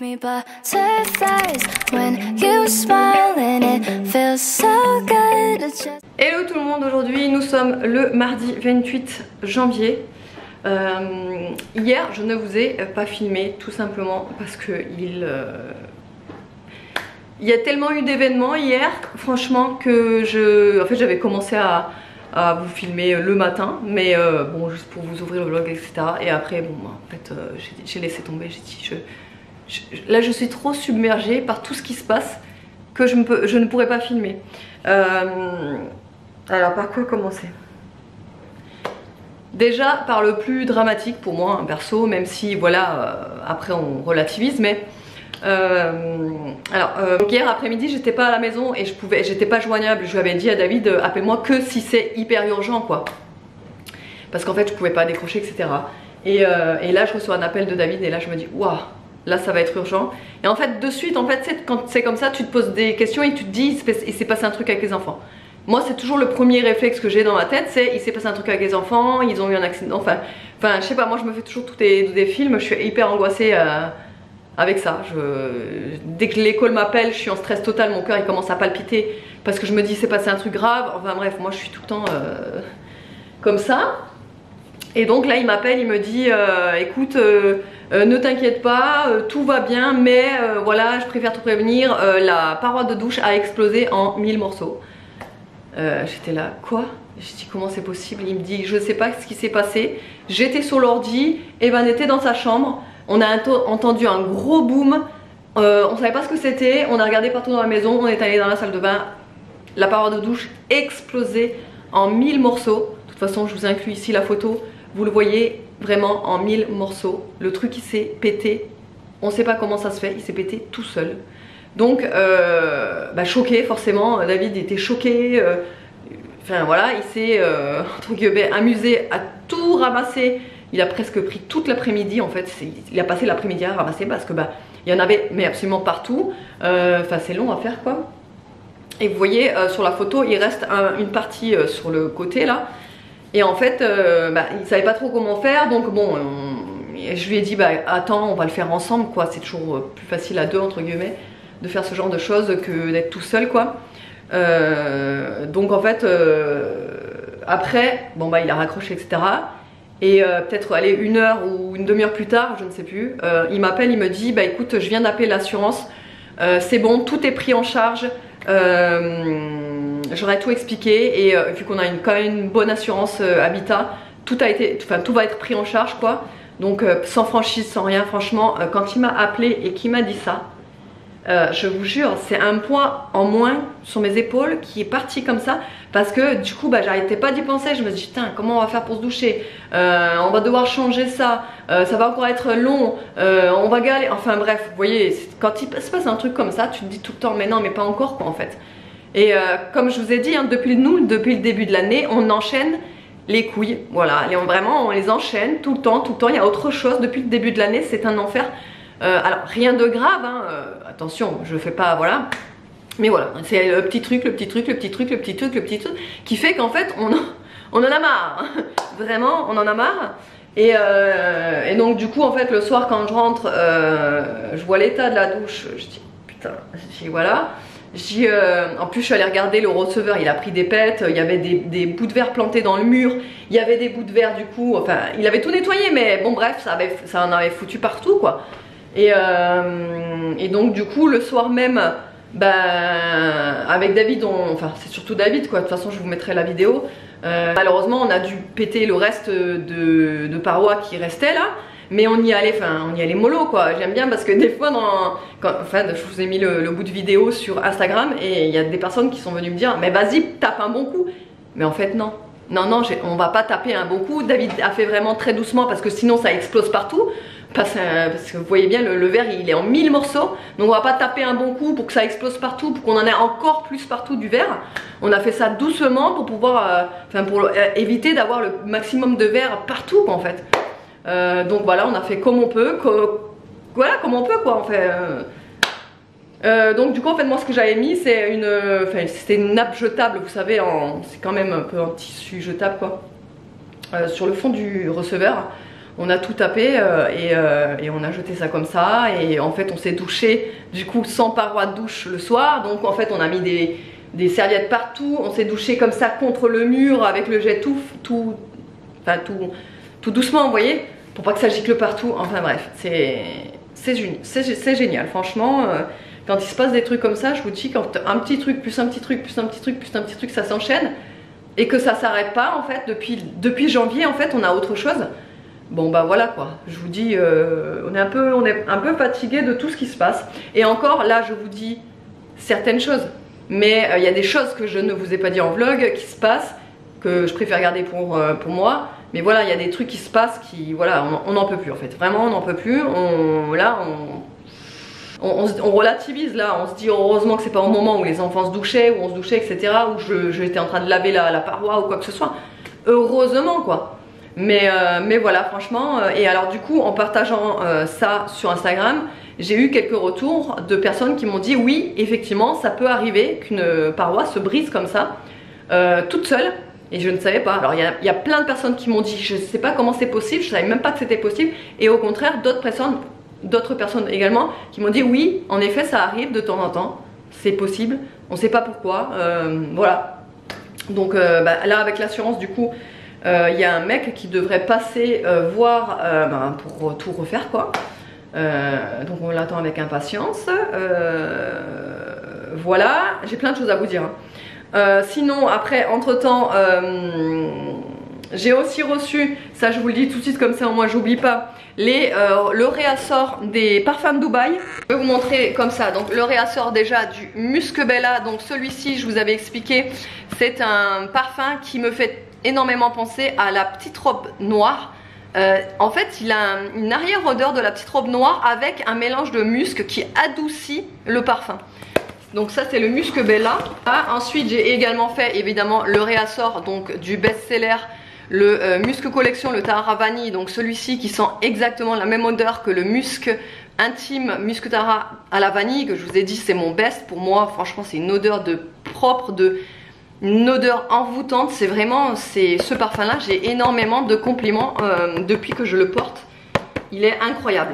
Me butterflies when you smile and it feels so good. Hello tout le monde, aujourd'hui nous sommes le mardi 28 janvier. Hier je ne vous ai pas filmé tout simplement parce que il y a tellement eu d'événements hier, franchement, que j'avais commencé à vous filmer le matin, mais bon, juste pour vous ouvrir le vlog, etc. Et après, bon, en fait, j'ai laissé tomber, j'ai dit, là je suis trop submergée par tout ce qui se passe que je ne pourrais pas filmer. Alors par quoi commencer? Déjà par le plus dramatique pour moi, hein, perso, même si voilà, après on relativise, mais donc hier après-midi j'étais pas à la maison et j'étais pas joignable. Je lui avais dit à David, appelle-moi que si c'est hyper urgent quoi, parce qu'en fait je pouvais pas décrocher, etc. Et là je reçois un appel de David et là je me dis waouh, là ça va être urgent. Et en fait de suite, en fait quand c'est comme ça, tu te poses des questions et tu te dis il s'est passé un truc avec les enfants. Moi c'est toujours le premier réflexe que j'ai dans ma tête, c'est il s'est passé un truc avec les enfants, ils ont eu un accident, enfin je sais pas, moi je me fais toujours tous des films, je suis hyper angoissée avec ça. Dès que l'école m'appelle, je suis en stress total, mon cœur il commence à palpiter parce que je me dis c'est passé un truc grave, enfin bref, moi je suis tout le temps comme ça. Et donc là il m'appelle, il me dit écoute, ne t'inquiète pas, tout va bien, mais voilà, je préfère te prévenir, la paroi de douche a explosé en 1000 morceaux. J'étais là, quoi? J'ai dit comment c'est possible? Il me dit je sais pas ce qui s'est passé, j'étais sur l'ordi, et ben on était dans sa chambre, on a entendu un gros boom, on savait pas ce que c'était, on a regardé partout dans la maison, on est allé dans la salle de bain, la paroi de douche explosée en 1000 morceaux. De toute façon je vous inclus ici la photo, vous le voyez vraiment en 1000 morceaux, le truc il s'est pété, on sait pas comment ça se fait, il s'est pété tout seul. Donc choqué forcément, David était choqué, enfin voilà, il s'est entre guillemets amusé à tout ramasser. Il a presque pris toute l'après-midi en fait, il a passé l'après-midi à ramasser parce que il y en avait mais absolument partout, enfin c'est long à faire quoi. Et vous voyez sur la photo il reste une partie sur le côté là, et en fait il savait pas trop comment faire, donc bon je lui ai dit attends, on va le faire ensemble quoi, c'est toujours plus facile à deux entre guillemets de faire ce genre de choses que d'être tout seul quoi. Donc en fait après bon il a raccroché, etc. Et peut-être aller une heure ou une demi-heure plus tard, je ne sais plus, il m'appelle, il me dit écoute, je viens d'appeler l'assurance, c'est bon, tout est pris en charge, j'aurais tout expliqué, et vu qu'on a quand même une bonne assurance habitat, tout va être pris en charge quoi. Donc sans franchise, sans rien, franchement, quand il m'a appelé et qu'il m'a dit ça, je vous jure, c'est un poids en moins sur mes épaules qui est parti comme ça, parce que du coup j'arrêtais pas d'y penser. Je me dis putain, comment on va faire pour se doucher, on va devoir changer ça, ça va encore être long, on va galérer, enfin bref, vous voyez, quand il se passe un truc comme ça, tu te dis tout le temps mais non mais pas encore quoi en fait. Et comme je vous ai dit, hein, depuis le début de l'année, on enchaîne les couilles, voilà, vraiment on les enchaîne tout le temps, il y a autre chose depuis le début de l'année, c'est un enfer. Alors rien de grave, hein, attention, je fais pas, voilà, mais voilà, c'est le petit truc qui fait qu'en fait on en a marre, vraiment on en a marre. Et donc du coup en fait le soir quand je rentre, je vois l'état de la douche, je dis putain, je dis voilà, en plus je suis allée regarder le receveur, il a pris des pètes, il y avait des bouts de verre plantés dans le mur, il y avait des bouts de verre du coup, enfin il avait tout nettoyé, mais bon bref, ça en avait foutu partout quoi. Et donc du coup le soir même, avec David, enfin c'est surtout David quoi, de toute façon je vous mettrai la vidéo, malheureusement on a dû péter le reste de parois qui restait là, mais on y allait mollo quoi. J'aime bien parce que des fois je vous ai mis le bout de vidéo sur Instagram et il y a des personnes qui sont venues me dire mais vas-y tape un bon coup, mais en fait non, on va pas taper un bon coup. David a fait vraiment très doucement parce que sinon ça explose partout. Parce que vous voyez bien le verre il est en 1000 morceaux, donc on va pas taper un bon coup pour que ça explose partout, pour qu'on en ait encore plus partout du verre. On a fait ça doucement pour pouvoir pour éviter d'avoir le maximum de verre partout quoi, en fait. Donc voilà, on a fait comme on peut, voilà comme on peut quoi en fait. Donc du coup en fait moi ce que j'avais mis c'est c'était une nappe jetable, vous savez, c'est quand même un peu un tissu jetable quoi, sur le fond du receveur. On a tout tapé et on a jeté ça comme ça. Et en fait on s'est douché du coup sans paroi de douche le soir. Donc en fait on a mis des serviettes partout. On s'est douché comme ça contre le mur avec le jet tout doucement, vous voyez, pour pas que ça gicle partout. Enfin bref, c'est génial franchement. Quand il se passe des trucs comme ça, je vous dis, quand un petit truc plus un petit truc plus un petit truc plus un petit truc, ça s'enchaîne et que ça s'arrête pas en fait. Depuis janvier en fait on a autre chose. Bon bah voilà quoi, je vous dis, on est un peu fatigué de tout ce qui se passe. Et encore là je vous dis certaines choses, mais il y a des choses que je ne vous ai pas dit en vlog qui se passent, que je préfère garder pour moi. Mais voilà, il y a des trucs qui se passent qui, voilà, on n'en peut plus en fait. Vraiment on n'en peut plus, on relativise là, on se dit heureusement que c'est pas au moment où les enfants se douchaient, où on se douchait, etc. Où j'étais en train de laver la paroi ou quoi que ce soit. Heureusement quoi. Mais voilà franchement, et alors du coup en partageant ça sur Instagram, j'ai eu quelques retours de personnes qui m'ont dit oui effectivement ça peut arriver qu'une paroi se brise comme ça, toute seule. Et je ne savais pas. Alors il y a plein de personnes qui m'ont dit je ne sais pas comment c'est possible, je savais même pas que c'était possible. Et au contraire d'autres personnes également qui m'ont dit oui en effet ça arrive de temps en temps, c'est possible, on ne sait pas pourquoi, voilà. Donc là avec l'assurance du coup il y a un mec qui devrait passer voir pour tout refaire quoi. Donc on l'attend avec impatience. Voilà, j'ai plein de choses à vous dire hein. Sinon après entre temps j'ai aussi reçu, ça je vous le dis tout de suite comme ça au moins j'oublie pas, le réassort des parfums de Dubaï. Je vais vous montrer comme ça. Donc le réassort déjà du Musc Bella, donc celui-ci je vous avais expliqué, c'est un parfum qui me fait énormément penser à la petite robe noire. En fait il a une arrière odeur de la petite robe noire avec un mélange de musc qui adoucit le parfum. Donc ça c'est le Musc Bella. Ensuite j'ai également fait évidemment le réassort donc du best-seller, le Musc Collection, le Tahara Vanille. Donc celui-ci qui sent exactement la même odeur que le musc intime Musc Tahara à la vanille que je vous ai dit c'est mon best. Pour moi franchement c'est une odeur de propre, une odeur envoûtante. C'est vraiment, ce parfum là j'ai énormément de compliments depuis que je le porte, il est incroyable.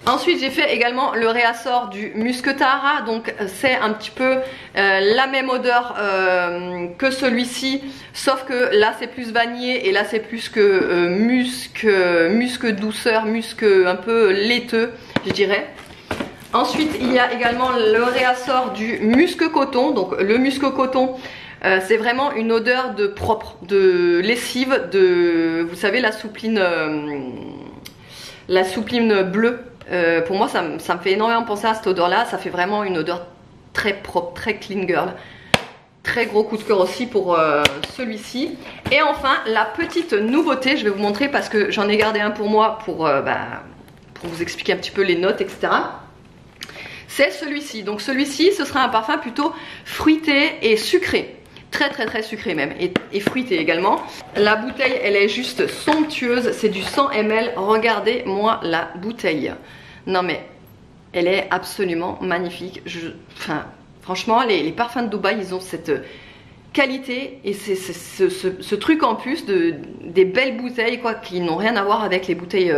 Ensuite j'ai fait également le réassort du Musc Tahara, donc c'est un petit peu la même odeur que celui-ci, sauf que là c'est plus vanillé et là c'est plus que musc douceur, musc un peu laiteux je dirais. Ensuite il y a également le réassort du Musc Coton. Donc le Musc Coton c'est vraiment une odeur de propre, de lessive, vous savez la soupline bleue. Pour moi ça me fait énormément penser à cette odeur là, ça fait vraiment une odeur très propre, très clean girl. Très gros coup de cœur aussi pour celui-ci. Et enfin la petite nouveauté, je vais vous montrer parce que j'en ai gardé un pour moi pour vous expliquer un petit peu les notes etc. C'est celui-ci. Donc celui-ci ce sera un parfum plutôt fruité et sucré. Très sucré même et fruité également. La bouteille elle est juste somptueuse, c'est du 100 ml. Regardez moi la bouteille, non mais elle est absolument magnifique. Franchement les parfums de Dubaï ils ont cette qualité et c'est ce truc en plus des belles bouteilles quoi, qui n'ont rien à voir avec les bouteilles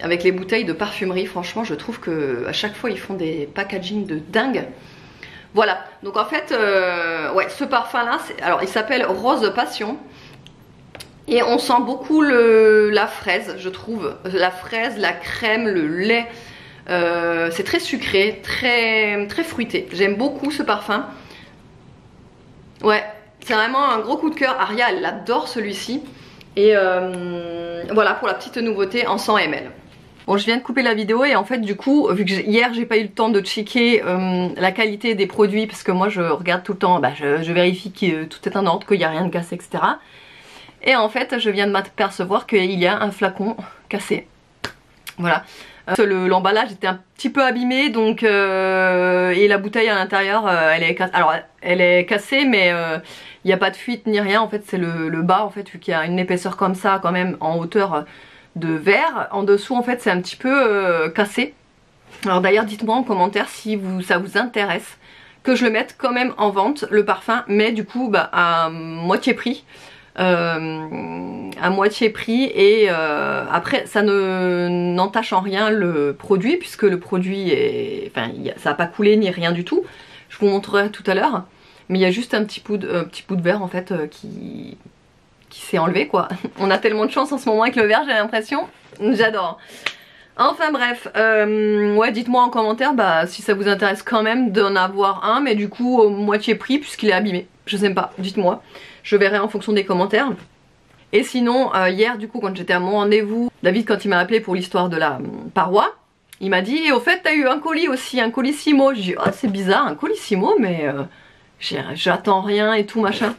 avec les bouteilles de parfumerie. Franchement je trouve que à chaque fois ils font des packaging de dingue. Voilà, donc en fait, ouais, ce parfum là, alors il s'appelle Rose Passion. Et on sent beaucoup la fraise, je trouve. La fraise, la crème, le lait. C'est très sucré, très fruité. J'aime beaucoup ce parfum. Ouais, c'est vraiment un gros coup de cœur. Aria, elle adore celui-ci. Et voilà pour la petite nouveauté en 100 ml. Bon, je viens de couper la vidéo et en fait du coup vu que hier j'ai pas eu le temps de checker la qualité des produits parce que moi je regarde tout le temps, je vérifie que tout est en ordre, qu'il n'y a rien de cassé etc. Et en fait je viens de m'apercevoir qu'il y a un flacon cassé. Voilà. L'emballage était un petit peu abîmé donc et la bouteille à l'intérieur elle est cassée. Alors elle est cassée mais il n'y a pas de fuite ni rien en fait, c'est le bas en fait vu qu'il y a une épaisseur comme ça quand même en hauteur de verre. En dessous en fait c'est un petit peu cassé. Alors d'ailleurs dites-moi en commentaire si ça vous intéresse que je le mette quand même en vente le parfum, mais du coup à moitié prix. à moitié prix et après ça n'entache en rien le produit puisque le produit est, enfin ça n'a pas coulé ni rien du tout. Je vous montrerai tout à l'heure, mais il y a juste un petit bout de verre en fait qui s'est enlevé quoi. On a tellement de chance en ce moment avec le verre, j'ai l'impression. J'adore. Enfin bref, ouais, dites-moi en commentaire si ça vous intéresse quand même d'en avoir un, mais du coup au moitié prix puisqu'il est abîmé. Je sais pas, dites-moi. Je verrai en fonction des commentaires. Et sinon, hier du coup quand j'étais à mon rendez-vous, David quand il m'a appelé pour l'histoire de la paroi, il m'a dit et au fait t'as eu un colis aussi, un colissimo. J'ai dit oh c'est bizarre un colissimo mais j'attends rien et tout machin.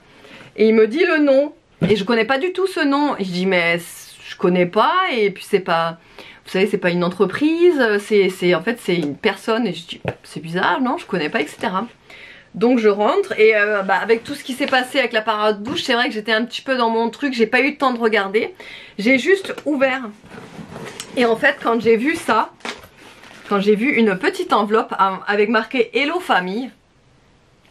Et il me dit le nom et je connais pas du tout ce nom. Et je dis mais je connais pas et puis c'est pas... Vous savez c'est pas une entreprise, en fait c'est une personne et je dis c'est bizarre non je connais pas etc. Donc je rentre et avec tout ce qui s'est passé avec la parade de douche, c'est vrai que j'étais un petit peu dans mon truc, j'ai pas eu le temps de regarder. J'ai juste ouvert. Et en fait quand j'ai vu ça, quand j'ai vu une petite enveloppe avec marqué Hello Famille,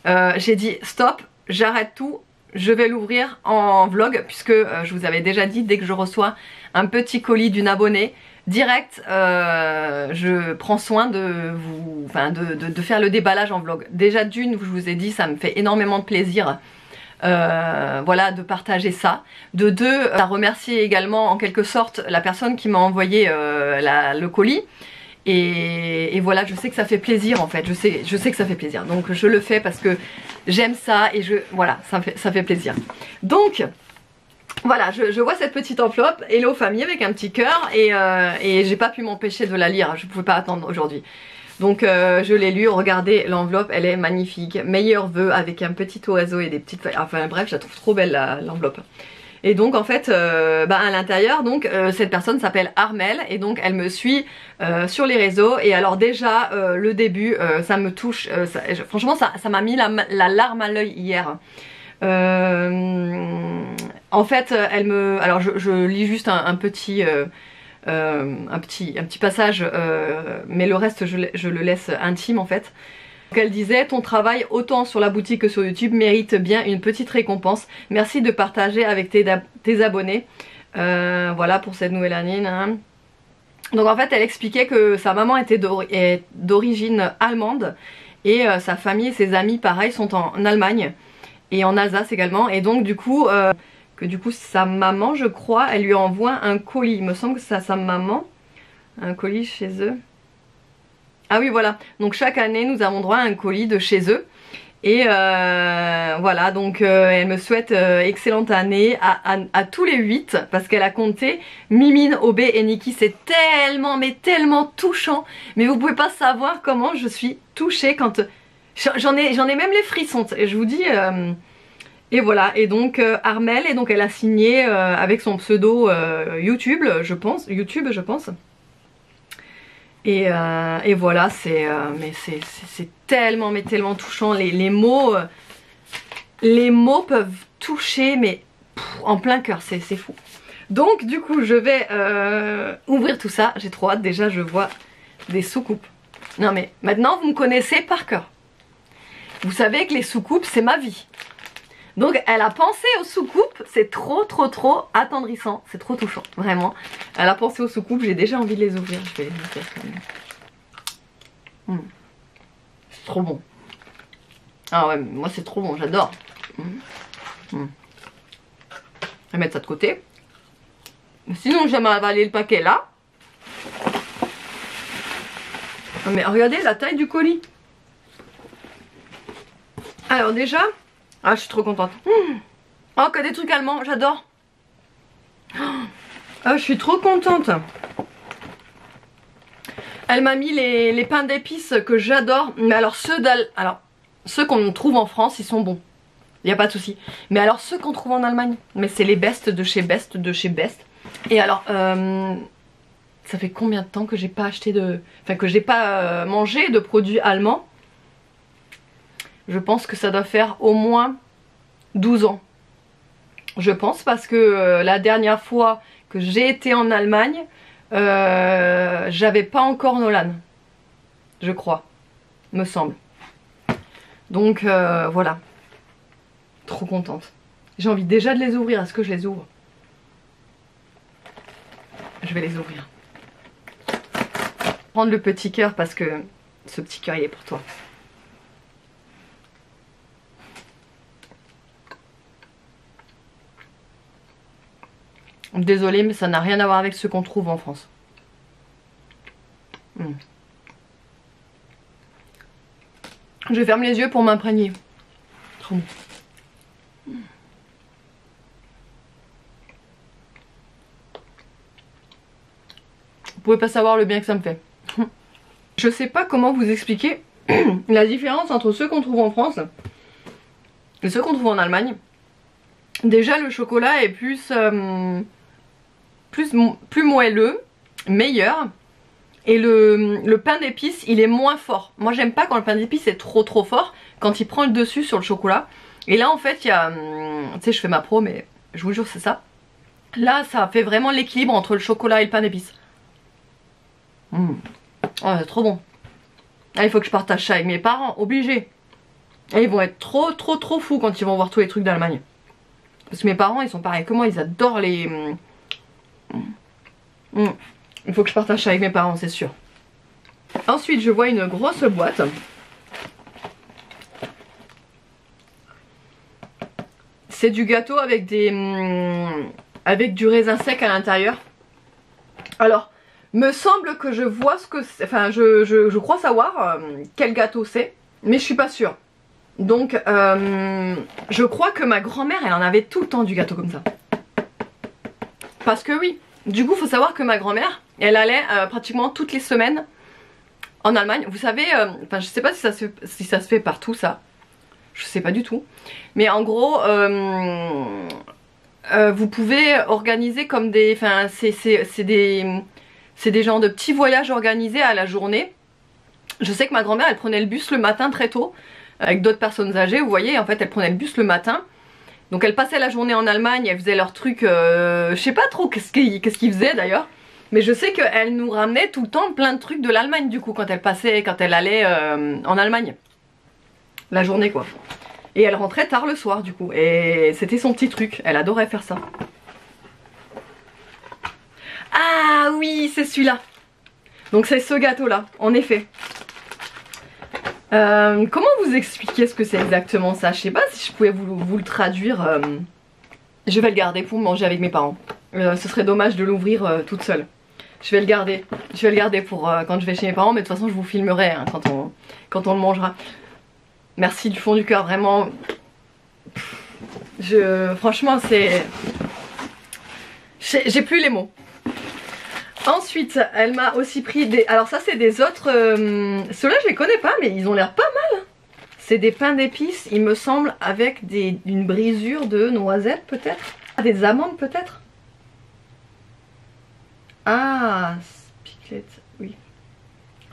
j'ai dit stop, j'arrête tout, je vais l'ouvrir en vlog puisque je vous avais déjà dit dès que je reçois un petit colis d'une abonnée, direct je prends soin de vous, de faire le déballage en vlog. Déjà d'une, je vous ai dit, ça me fait énormément de plaisir voilà, de partager ça. De deux, à remercier également en quelque sorte la personne qui m'a envoyé le colis. Et voilà, je sais que ça fait plaisir en fait, je sais que ça fait plaisir. Donc je le fais parce que j'aime ça et voilà, ça fait plaisir. Donc... Voilà, je vois cette petite enveloppe Hello Famille avec un petit cœur et j'ai pas pu m'empêcher de la lire, je pouvais pas attendre aujourd'hui. Donc je l'ai lu, regardez l'enveloppe, elle est magnifique, meilleurs vœux avec un petit oiseau et des petites feuilles, enfin bref, je la trouve trop belle l'enveloppe. Et donc en fait, à l'intérieur, donc cette personne s'appelle Armel et donc elle me suit sur les réseaux et alors déjà le début, ça me touche, franchement ça m'a mis la larme à l'œil hier. En fait alors je lis juste un petit passage mais le reste je le laisse intime en fait. Donc elle disait ton travail autant sur la boutique que sur YouTube mérite bien une petite récompense, merci de partager avec tes abonnés, voilà pour cette nouvelle année hein. Donc en fait elle expliquait que sa maman était d'origine allemande et sa famille et ses amis pareil sont en Allemagne et en Alsace également et donc du coup sa maman je crois elle lui envoie un colis, il me semble que c'est sa maman, un colis chez eux. Ah oui voilà, donc chaque année nous avons droit à un colis de chez eux et voilà donc elle me souhaite excellente année à tous les 8 parce qu'elle a compté Mimine, Obé et Niki. C'est tellement mais tellement touchant, mais vous pouvez pas savoir comment je suis touchée quand... J'en ai même les frissons et je vous dis et voilà et donc Armel et donc elle a signé avec son pseudo YouTube je pense et voilà mais c'est tellement mais tellement touchant les mots peuvent toucher mais en plein cœur, c'est fou. Donc du coup je vais ouvrir tout ça, j'ai trop hâte. Déjà je vois des soucoupes, non mais maintenant vous me connaissez par cœur. Vous savez que les soucoupes c'est ma vie. Donc elle a pensé aux soucoupes, c'est trop attendrissant, c'est trop touchant, vraiment. Elle a pensé aux soucoupes, j'ai déjà envie de les ouvrir, je vais les ouvrir quand même. C'est trop bon. Ah ouais, moi c'est trop bon, j'adore. Je vais mettre ça de côté. Sinon j'aime avaler le paquet là. Mais regardez la taille du colis. Alors déjà, ah je suis trop contente. Oh que des trucs allemands, j'adore. Ah je suis trop contente. Elle m'a mis les pains d'épices que j'adore. Mais alors ceux qu'on trouve en France ils sont bons. Il n'y a pas de souci. Mais alors ceux qu'on trouve en Allemagne, mais c'est les Best de chez Best Et alors ça fait combien de temps que j'ai pas acheté que j'ai pas mangé de produits allemands? Je pense que ça doit faire au moins 12 ans. Je pense parce que la dernière fois que j'ai été en Allemagne, j'avais pas encore Nolan. Je crois. Me semble. Donc voilà. Trop contente. J'ai envie déjà de les ouvrir. Est-ce que je les ouvre? Je vais les ouvrir. Prendre le petit cœur parce que ce petit cœur il est pour toi. Désolée mais ça n'a rien à voir avec ce qu'on trouve en France. Je ferme les yeux pour m'imprégner. Trop bon. Vous pouvez pas savoir le bien que ça me fait. Je sais pas comment vous expliquer la différence entre ceux qu'on trouve en France et ceux qu'on trouve en Allemagne. Déjà le chocolat est plus moelleux, meilleur. Et le pain d'épices il est moins fort. Moi j'aime pas quand le pain d'épices est trop fort, quand il prend le dessus sur le chocolat. Et là en fait il y a, tu sais je fais ma pro mais je vous jure c'est ça. Là ça fait vraiment l'équilibre entre le chocolat et le pain d'épices. Oh, c'est trop bon. Ah, il faut que je partage ça avec mes parents, obligé. Et ils vont être trop fous quand ils vont voir tous les trucs d'Allemagne. Parce que mes parents ils sont pareils que moi, ils adorent les... Il faut que je partage ça avec mes parents, c'est sûr. Ensuite je vois une grosse boîte. C'est du gâteau avec avec du raisin sec à l'intérieur. Alors me semble que je vois ce que c'est, enfin je crois savoir quel gâteau c'est, mais je suis pas sûre. Donc je crois que ma grand-mère elle en avait tout le temps du gâteau comme ça. Parce que oui, du coup faut savoir que ma grand-mère elle allait pratiquement toutes les semaines en Allemagne. Vous savez, enfin je sais pas si ça se fait partout ça, je sais pas du tout. Mais en gros vous pouvez organiser comme des, enfin c'est des genres de petits voyages organisés à la journée. Je sais que ma grand-mère elle prenait le bus le matin très tôt avec d'autres personnes âgées, vous voyez, en fait elle prenait le bus le matin. Donc elle passait la journée en Allemagne, elle faisait leurs trucs, je sais pas trop qu'est-ce qu'ils faisaient d'ailleurs. Mais je sais qu'elle nous ramenait tout le temps plein de trucs de l'Allemagne du coup quand elle allait en Allemagne. La journée quoi. Et elle rentrait tard le soir du coup. Et c'était son petit truc, elle adorait faire ça. Ah oui, c'est celui-là. Donc c'est ce gâteau là, en effet. Comment vous expliquer ce que c'est exactement ça? Je sais pas si je pouvais vous le traduire. Je vais le garder pour manger avec mes parents. Ce serait dommage de l'ouvrir toute seule. Je vais le garder. Je vais le garder pour quand je vais chez mes parents. Mais de toute façon je vous filmerai hein, quand on le mangera. Merci du fond du cœur, vraiment. Franchement c'est... J'ai plus les mots. Ensuite, elle m'a aussi pris des... Alors ça c'est des autres... Ceux-là je les connais pas mais ils ont l'air pas mal. C'est des pains d'épices, il me semble, avec une brisure de noisettes peut-être. Ah, des amandes peut-être. Ah, Spiclet, oui.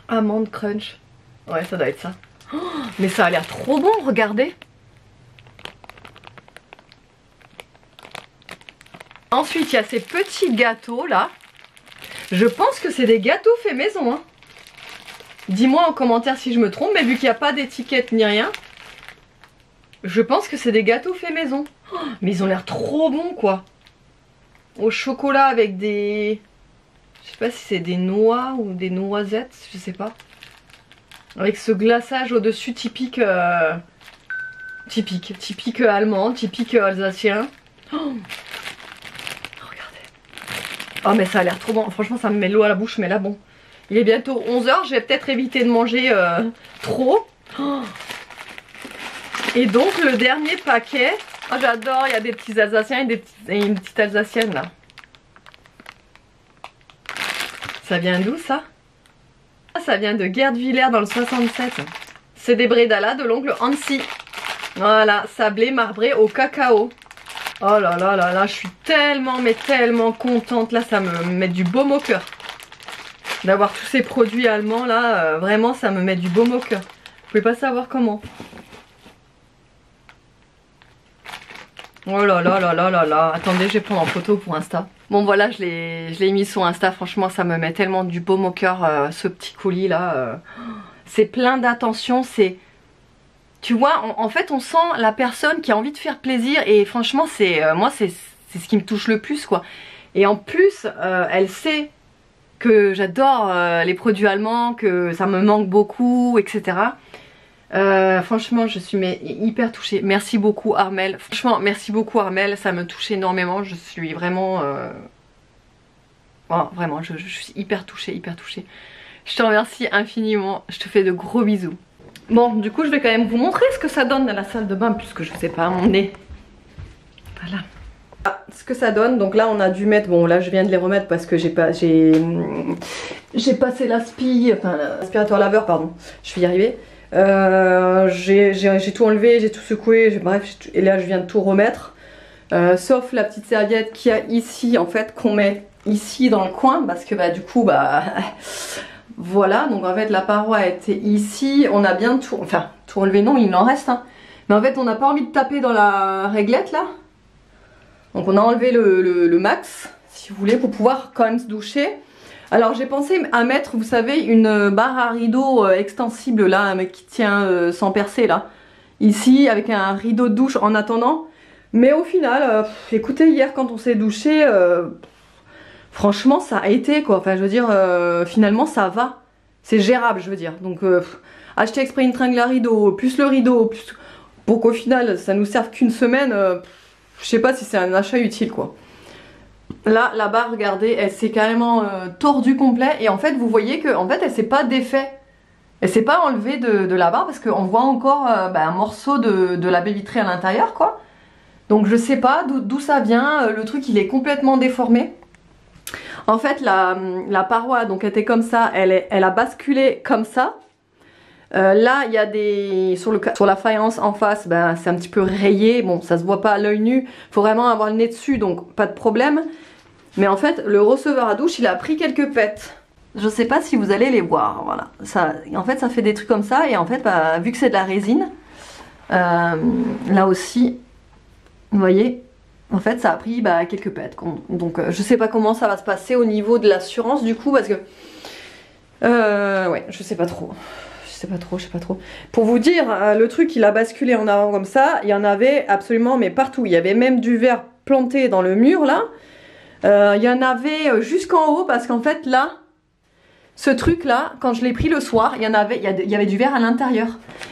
Amande crunch. Ouais, ça doit être ça. Oh, mais ça a l'air trop bon, regardez. Ensuite, il y a ces petits gâteaux là. Je pense que c'est des gâteaux faits maison. Hein. Dis-moi en commentaire si je me trompe, mais vu qu'il n'y a pas d'étiquette ni rien, je pense que c'est des gâteaux faits maison. Oh, mais ils ont l'air trop bons quoi. Au chocolat avec des... Je sais pas si c'est des noix ou des noisettes, je sais pas. Avec ce glaçage au dessus typique... typique allemand, typique alsacien. Oh. Oh mais ça a l'air trop bon, franchement ça me met l'eau à la bouche, mais là bon. Il est bientôt 11 h, je vais peut-être éviter de manger trop. Oh. Et donc le dernier paquet, oh, j'adore, il y a des petits alsaciens et une petite alsacienne là. Ça vient d'où ça? Ça vient de Guerdvillers dans le 67. C'est des bredala de l'oncle Hansi. Voilà, sablé marbré au cacao. Oh là là là là, je suis tellement mais tellement contente. Là ça me met du baume au cœur d'avoir tous ces produits allemands là, vraiment ça me met du baume au cœur. Vous pouvez pas savoir comment. Oh là là là là là là. Attendez, je vais prendre en photo pour Insta. Bon voilà, je l'ai mis sur Insta. Franchement ça me met tellement du baume au cœur, ce petit colis là. C'est plein d'attention, c'est Tu vois, en fait on sent la personne qui a envie de faire plaisir et franchement c'est moi c'est ce qui me touche le plus quoi. Et en plus elle sait que j'adore les produits allemands, que ça me manque beaucoup, etc. Franchement je suis hyper touchée. Merci beaucoup Armelle, franchement merci beaucoup Armelle, ça me touche énormément. Je suis vraiment vraiment je suis hyper touchée, hyper touchée. Je te remercie infiniment, je te fais de gros bisous. Bon du coup je vais quand même vous montrer ce que ça donne dans la salle de bain puisque je sais pas mon nez. Voilà ce que ça donne. Donc là on a dû mettre, bon là je viens de les remettre parce que j'ai passé l'aspirateur laveur, pardon, je vais y arriver. J'ai tout enlevé, j'ai tout secoué, bref, et là je viens de tout remettre, sauf la petite serviette qu'il y a ici en fait, qu'on met ici dans le coin parce que bah du coup bah voilà, donc en fait la paroi était ici, on a bien tout, enfin tout relevé, non il en reste hein. Mais en fait on n'a pas envie de taper dans la réglette là, donc on a enlevé le max si vous voulez pour pouvoir quand même se doucher. Alors j'ai pensé à mettre, vous savez, une barre à rideau extensible là, mais qui tient sans percer là, ici avec un rideau de douche en attendant. Mais au final, écoutez, hier quand on s'est douché, franchement ça a été quoi, enfin je veux dire, finalement ça va, c'est gérable je veux dire. Donc acheter exprès une tringle à rideau, plus le rideau, plus... pour qu'au final ça nous serve qu'une semaine, je sais pas si c'est un achat utile quoi. Là, la barre, regardez, elle s'est carrément tordue complet. Et en fait, vous voyez que en fait, elle s'est pas défait. Elle s'est pas enlevée de la barre parce qu'on voit encore un morceau de la baie vitrée à l'intérieur, quoi. Donc je sais pas d'où ça vient. Le truc, il est complètement déformé. En fait, la paroi, donc elle était comme ça. Elle a basculé comme ça. Là, il y a des... Sur la faïence en face, c'est un petit peu rayé. Bon, ça se voit pas à l'œil nu. Faut vraiment avoir le nez dessus, donc pas de problème. Mais en fait, le receveur à douche, il a pris quelques pets. Je sais pas si vous allez les voir, voilà. Ça, en fait, ça fait des trucs comme ça. Et en fait, vu que c'est de la résine, là aussi, vous voyez, en fait, ça a pris quelques pets. Donc, je sais pas comment ça va se passer au niveau de l'assurance, du coup, parce que... ouais, je sais pas trop. Je sais pas trop. Pour vous dire, le truc, il a basculé en avant comme ça. Il y en avait absolument, mais partout. Il y avait même du verre planté dans le mur, là. Il y en avait jusqu'en haut parce qu'en fait là, ce truc là, quand je l'ai pris le soir, il y avait du verre à l'intérieur.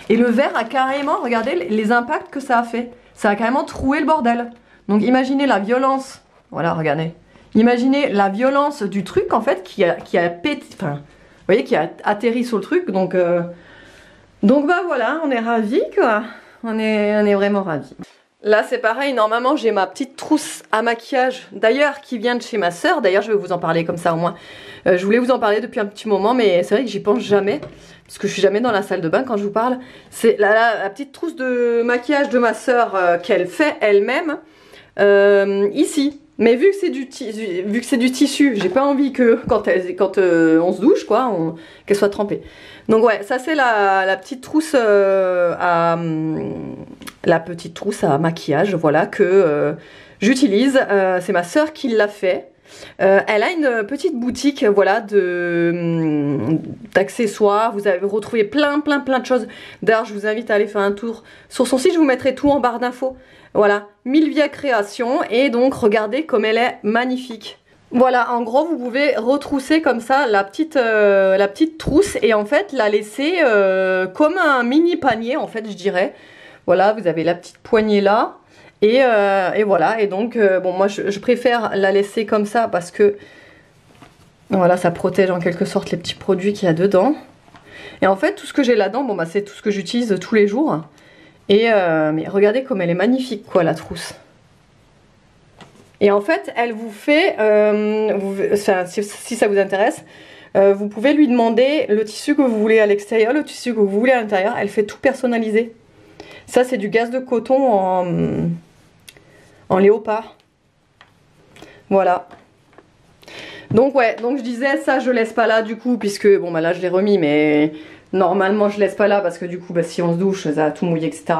Et le verre a carrément, regardez les impacts que ça a fait. Ça a carrément troué le bordel. Donc imaginez la violence, voilà regardez. Imaginez la violence du truc en fait qui a pété, enfin, vous voyez, qui a atterri sur le truc. Donc voilà, on est ravis quoi. On est vraiment ravis. Là c'est pareil, normalement j'ai ma petite trousse à maquillage, d'ailleurs qui vient de chez ma soeur, d'ailleurs je vais vous en parler comme ça au moins. Je voulais vous en parler depuis un petit moment mais c'est vrai que j'y pense jamais, parce que je suis jamais dans la salle de bain quand je vous parle. C'est la petite trousse de maquillage de ma soeur qu'elle fait elle-même ici. Mais vu que c'est du tissu, j'ai pas envie que quand on se douche quoi, qu'elle soit trempée. Donc ouais, ça c'est la petite trousse à maquillage, voilà, que j'utilise. C'est ma soeur qui l'a fait. Elle a une petite boutique, voilà, d'accessoires. Vous avez retrouvé plein de choses. D'ailleurs, je vous invite à aller faire un tour sur son site. Je vous mettrai tout en barre d'infos. Voilà, Milvia Création. Et donc, regardez comme elle est magnifique. Voilà, en gros, vous pouvez retrousser comme ça la petite trousse et en fait la laisser comme un mini panier, en fait, je dirais. Voilà, vous avez la petite poignée là. Et voilà, et donc, bon, moi je préfère la laisser comme ça parce que, voilà, ça protège en quelque sorte les petits produits qu'il y a dedans. Et en fait, tout ce que j'ai là-dedans, bon, c'est tout ce que j'utilise tous les jours. Et, mais regardez comme elle est magnifique, quoi, la trousse. Et en fait, elle vous fait, si ça vous intéresse, vous pouvez lui demander le tissu que vous voulez à l'extérieur, le tissu que vous voulez à l'intérieur. Elle fait tout personnalisé. Ça, c'est du gaze de coton en léopard. Voilà. Donc ouais, donc je disais ça, je laisse pas là du coup, puisque bon là je l'ai remis, mais normalement je laisse pas là parce que du coup si on se douche ça va tout mouiller, etc.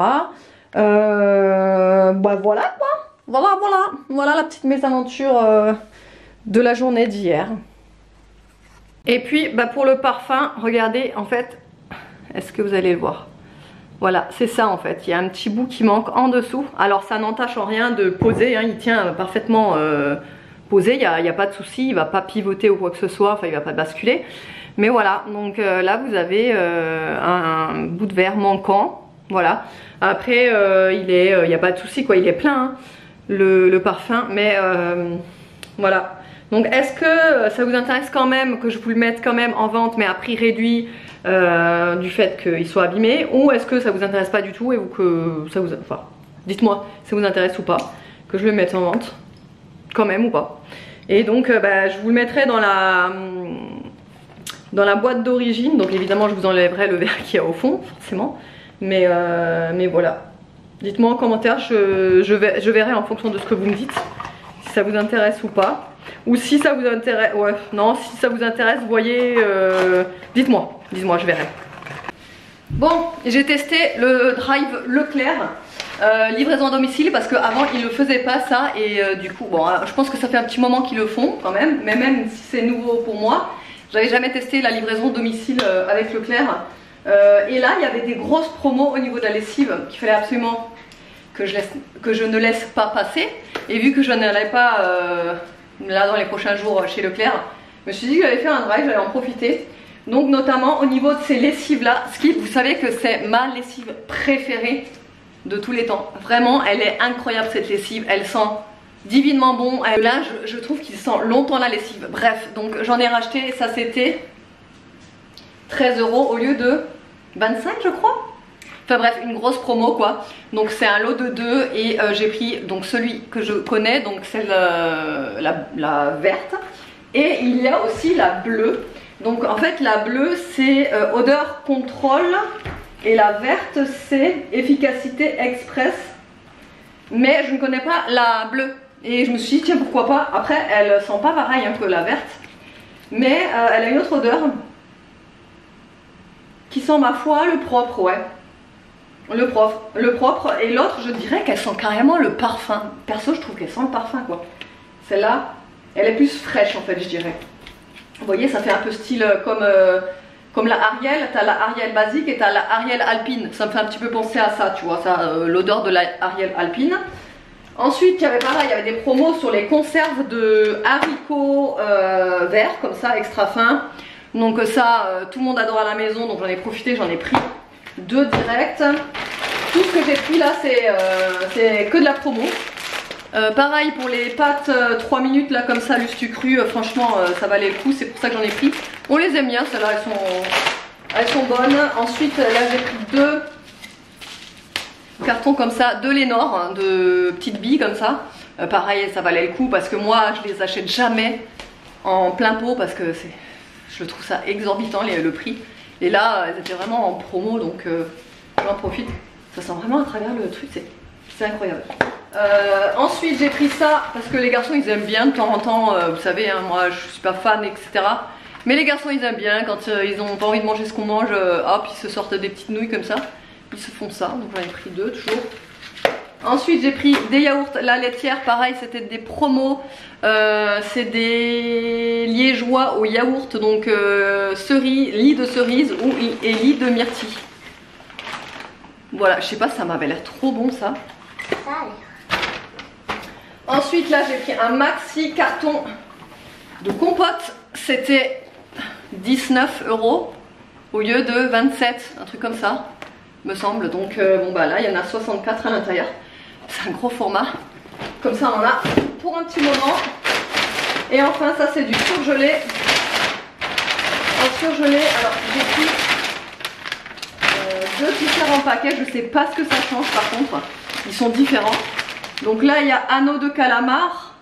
Voilà quoi. Voilà la petite mésaventure de la journée d'hier. Et puis pour le parfum, regardez, en fait, est-ce que vous allez le voir? Voilà, c'est ça en fait, il y a un petit bout qui manque en dessous. Alors ça n'entache en rien de poser, hein, il tient parfaitement posé, il n'y a pas de souci, il va pas pivoter ou quoi que ce soit, enfin il va pas basculer. Mais voilà, donc là vous avez un bout de verre manquant, voilà. Après il n'y a pas de souci quoi, il est plein hein, le parfum, mais voilà. Donc est-ce que ça vous intéresse quand même que je vous le mette quand même en vente mais à prix réduit du fait qu'il soit abîmé, ou est-ce que ça vous intéresse pas du tout et que ça vous... Enfin, dites-moi si ça vous intéresse ou pas, que je le mette en vente quand même ou pas. Et donc je vous le mettrai dans la boîte d'origine, donc évidemment je vous enlèverai le verre qui est au fond forcément, mais voilà. Dites-moi en commentaire, je verrai en fonction de ce que vous me dites si ça vous intéresse ou pas. Ou si ça vous intéresse, ouais, non, si ça vous intéresse, voyez, dites-moi, je verrai. Bon, j'ai testé le Drive Leclerc, livraison à domicile, parce qu'avant ils ne faisaient pas ça, et du coup, bon, je pense que ça fait un petit moment qu'ils le font quand même, mais même si c'est nouveau pour moi, j'avais jamais testé la livraison domicile avec Leclerc. Et là, il y avait des grosses promos au niveau de la lessive qu'il fallait absolument que je ne laisse pas passer, et vu que je n'allais pas... là dans les prochains jours chez Leclerc, je me suis dit que j'allais faire un drive, j'allais en profiter. Donc notamment au niveau de ces lessives là, vous savez que c'est ma lessive préférée de tous les temps. Vraiment elle est incroyable cette lessive, elle sent divinement bon. Là je trouve qu'il sent longtemps la lessive. Bref, donc j'en ai racheté, ça c'était 13 € au lieu de 25 je crois. Enfin bref, une grosse promo quoi. Donc c'est un lot de 2 et j'ai pris donc celui que je connais, donc c'est la verte. Et il y a aussi la bleue. Donc en fait la bleue c'est odeur contrôle et la verte c'est efficacité express. Mais je ne connais pas la bleue. Et je me suis dit tiens pourquoi pas. Après elle sent pas pareil hein, que la verte. Mais elle a une autre odeur qui sent ma foi le propre, ouais. Le propre, et l'autre je dirais qu'elle sent carrément le parfum. Perso je trouve qu'elle sent le parfum quoi. Celle-là elle est plus fraîche en fait je dirais. Vous voyez ça fait un peu style comme la Ariel. T'as la Ariel basique et t'as la Ariel alpine. Ça me fait un petit peu penser à ça tu vois, ça l'odeur de la Ariel alpine. Ensuite il y avait pareil, il y avait des promos sur les conserves de haricots verts comme ça extra fin. Donc ça tout le monde adore à la maison, donc j'en ai profité, j'en ai pris 2 direct. Tout ce que j'ai pris là c'est que de la promo. Pareil pour les pâtes 3 minutes là comme ça lustu cru, franchement ça valait le coup, c'est pour ça que j'en ai pris. On les aime bien celles-là, elles sont bonnes. Ensuite là j'ai pris 2 cartons comme ça de Lénore, hein, de petites billes comme ça. Pareil ça valait le coup parce que moi je les achète jamais en plein pot parce que je trouve ça exorbitant le prix. Et là elles étaient vraiment en promo donc j'en profite. Ça sent vraiment à travers le truc, c'est incroyable. Ensuite j'ai pris ça parce que les garçons ils aiment bien de temps en temps, vous savez hein, moi je suis pas fan etc. Mais les garçons ils aiment bien quand ils ont pas envie de manger ce qu'on mange, hop ils se sortent des petites nouilles comme ça. Ils se font ça, donc j'en ai pris 2 toujours. Ensuite j'ai pris des yaourts, la laitière pareil c'était des promos, c'est des liégeois au yaourt, donc lit de cerise et lit de myrtille. Voilà, je sais pas, ça m'avait l'air trop bon ça. Ensuite là j'ai pris un maxi carton de compote, c'était 19 € au lieu de 27, un truc comme ça me semble. Donc bon bah là il y en a 64 à l'intérieur. C'est un gros format. Comme ça on en a pour un petit moment. Et enfin ça c'est du surgelé. En surgelé, alors j'ai pris 2 différents paquets. Je sais pas ce que ça change par contre. Ils sont différents. Donc là il y a anneau de calamar.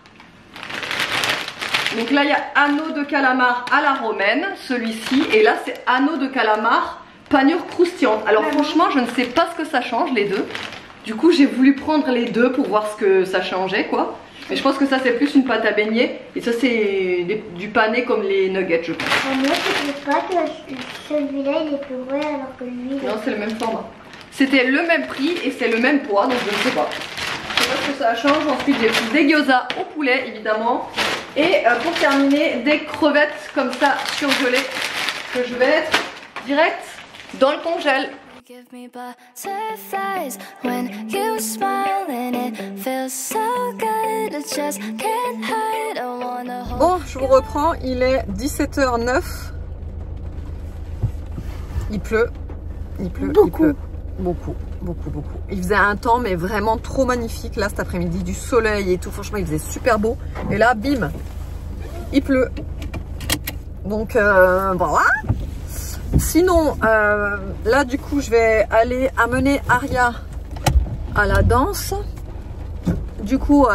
Donc là il y a anneau de calamar à la romaine, celui-ci. Et là c'est anneau de calamar panure croustillante. Alors franchement je ne sais pas ce que ça change les deux. Du coup j'ai voulu prendre les deux pour voir ce que ça changeait quoi. Mais je pense que ça c'est plus une pâte à beignet. Et ça c'est du pané comme les nuggets je pense. Moi je ne sais pas que celui-là il est plus gros alors que lui... Non c'est le même format. C'était le même prix et c'est le même poids donc je ne sais pas. Je sais pas ce que ça change. Ensuite j'ai pris des gyoza au poulet évidemment. Et pour terminer des crevettes comme ça surgelées que je vais mettre direct dans le congèle. Give me butterflies when you smile and it feels so good. I just can't hide. I wanna hold. Bon, je vous reprends, il est 17h09. Il pleut. Il pleut. Beaucoup. Il pleut. Beaucoup. Il faisait un temps mais vraiment trop magnifique là cet après-midi, du soleil et tout, franchement il faisait super beau. Et là, bim, il pleut. Donc voilà. Sinon, là du coup je vais aller amener Aria à la danse. Du coup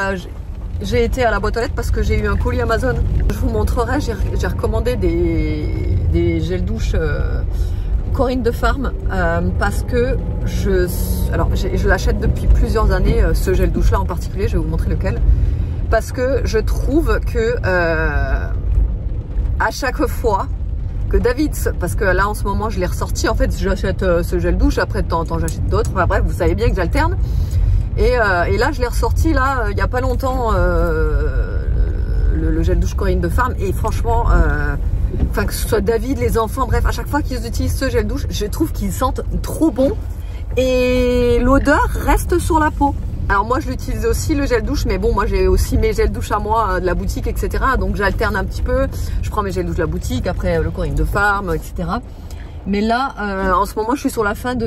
j'ai été à la boîte aux lettres parce que j'ai eu un colis Amazon. Je vous montrerai, j'ai recommandé des gels douche Corinne de Farm parce que je l'achète depuis plusieurs années, ce gel douche là en particulier, je vais vous montrer lequel, parce que je trouve que à chaque fois que David, parce que là en ce moment je l'ai ressorti, en fait j'achète ce gel douche, après de temps en temps j'achète d'autres, enfin bref vous savez bien que j'alterne, et là je l'ai ressorti là il n'y a pas longtemps, le gel douche Corinne de Farm, et franchement enfin que ce soit David, les enfants, bref à chaque fois qu'ils utilisent ce gel douche, je trouve qu'ils sentent trop bon et l'odeur reste sur la peau. Alors moi je l'utilise aussi le gel douche, mais bon moi j'ai aussi mes gels douche à moi de la boutique, etc. Donc j'alterne un petit peu, je prends mes gels douche de la boutique, après le Corinne de Farm, etc. Mais là en ce moment je suis sur la fin du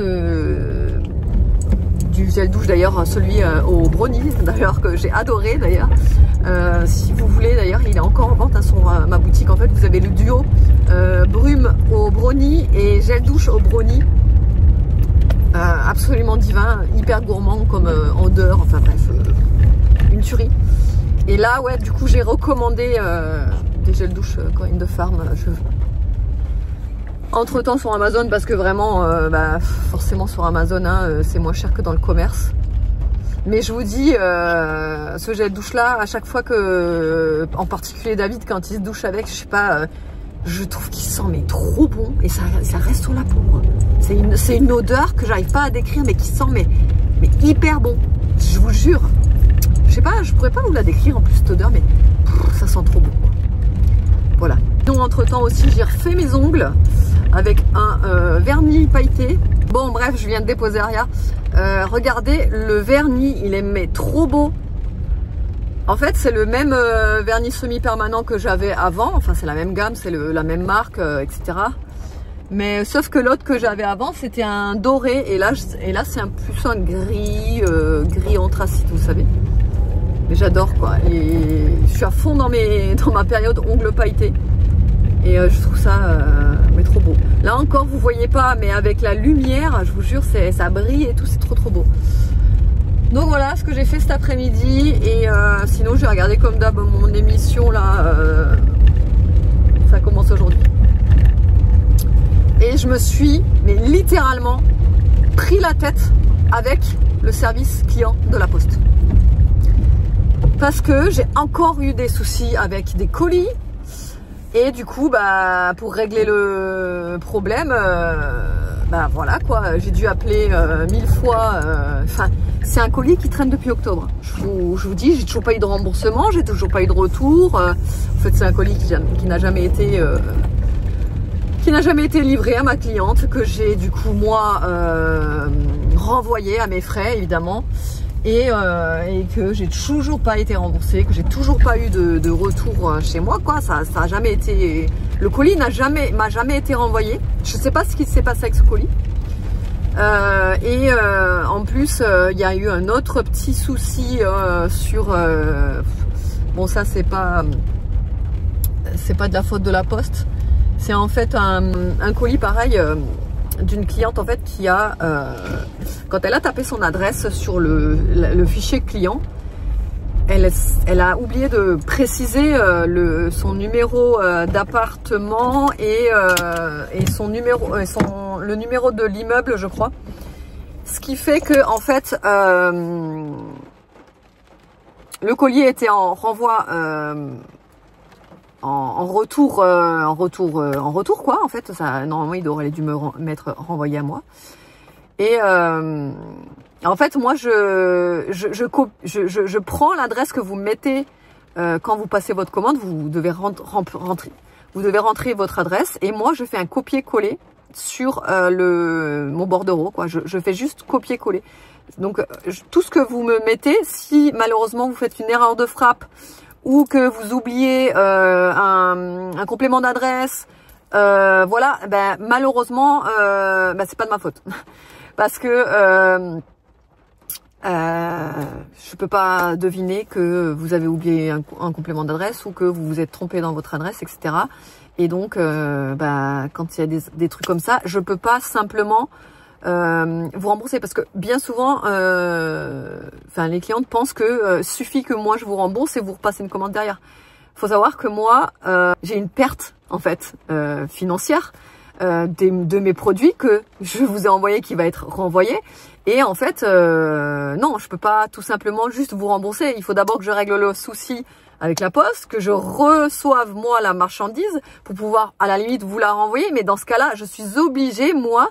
gel douche, d'ailleurs celui au brownie, d'ailleurs que j'ai adoré d'ailleurs. Si vous voulez d'ailleurs il est encore en vente sur ma boutique. En fait vous avez le duo brume au brownie et gel douche au brownie. Absolument divin, hyper gourmand comme odeur, enfin bref, une tuerie. Et là ouais du coup j'ai recommandé des gels douche Corinne de Farm entre temps sur Amazon, parce que vraiment forcément sur Amazon hein, c'est moins cher que dans le commerce. Mais je vous dis, ce gel douche là, à chaque fois que, en particulier David quand il se douche avec, je sais pas, je trouve qu'il sent mais trop bon, et ça reste sur la peau. C'est une odeur que j'arrive pas à décrire, mais qui sent mais hyper bon. Je vous jure. Je sais pas, je pourrais pas vous la décrire en plus cette odeur, mais ça sent trop bon. Voilà. Donc entre temps aussi j'ai refait mes ongles avec un vernis pailleté. Bon bref, je viens de déposer Aria. Regardez le vernis, il est mais trop beau. En fait c'est le même vernis semi-permanent que j'avais avant. Enfin c'est la même gamme, c'est la même marque, etc. Mais sauf que l'autre que j'avais avant c'était un doré, et là c'est plus un gris, gris anthracite, vous savez. Mais j'adore quoi. Et je suis à fond dans ma période ongles pailletés. Et je trouve ça mais trop beau. Là encore vous voyez pas, mais avec la lumière je vous jure ça brille et tout, c'est trop beau. Donc voilà ce que j'ai fait cet après-midi. Et sinon j'ai regardé comme d'hab mon émission là, ça commence aujourd'hui. Et je me suis mais littéralement pris la tête avec le service client de la Poste, parce que j'ai encore eu des soucis avec des colis. Et du coup, pour régler le problème, voilà quoi, j'ai dû appeler 1000 fois. Enfin, c'est un colis qui traîne depuis octobre. Je vous dis, j'ai toujours pas eu de remboursement, j'ai toujours pas eu de retour. En fait, c'est un colis qui n'a jamais été livré à ma cliente, que j'ai du coup moi renvoyé à mes frais évidemment. Et que j'ai toujours pas été remboursée, que j'ai toujours pas eu de retour chez moi quoi. Ça a jamais été, le colis m'a jamais été renvoyé. Je sais pas ce qui s'est passé avec ce colis. En plus il y a eu un autre petit souci sur bon ça c'est pas de la faute de la Poste. C'est en fait un colis pareil d'une cliente en fait qui a quand elle a tapé son adresse sur le fichier client, elle a oublié de préciser son numéro d'appartement et le numéro de l'immeuble, je crois. Ce qui fait que en fait le colis était en renvoi, en retour quoi. En fait ça, normalement il aurait dû m'être renvoyé à moi. Et en fait moi je prends l'adresse que vous mettez quand vous passez votre commande. Vous devez rentrer votre adresse, et moi je fais un copier-coller sur mon bordereau, quoi. Je fais juste copier-coller. Donc tout ce que vous me mettez, si malheureusement vous faites une erreur de frappe ou que vous oubliez un complément d'adresse, voilà, ben malheureusement, c'est pas de ma faute parce que je peux pas deviner que vous avez oublié un complément d'adresse ou que vous vous êtes trompé dans votre adresse, etc. Et donc, quand il y a des trucs comme ça, je peux pas simplement vous rembourser parce que bien souvent, les clientes pensent que suffit que moi je vous rembourse et vous repassez une commande derrière. Faut savoir que moi, j'ai une perte en fait financière de mes produits que je vous ai envoyé qui va être renvoyé. Et en fait, non, je peux pas tout simplement juste vous rembourser. Il faut d'abord que je règle le souci avec la poste, que je reçoive moi la marchandise pour pouvoir à la limite vous la renvoyer. Mais dans ce cas-là, je suis obligée moi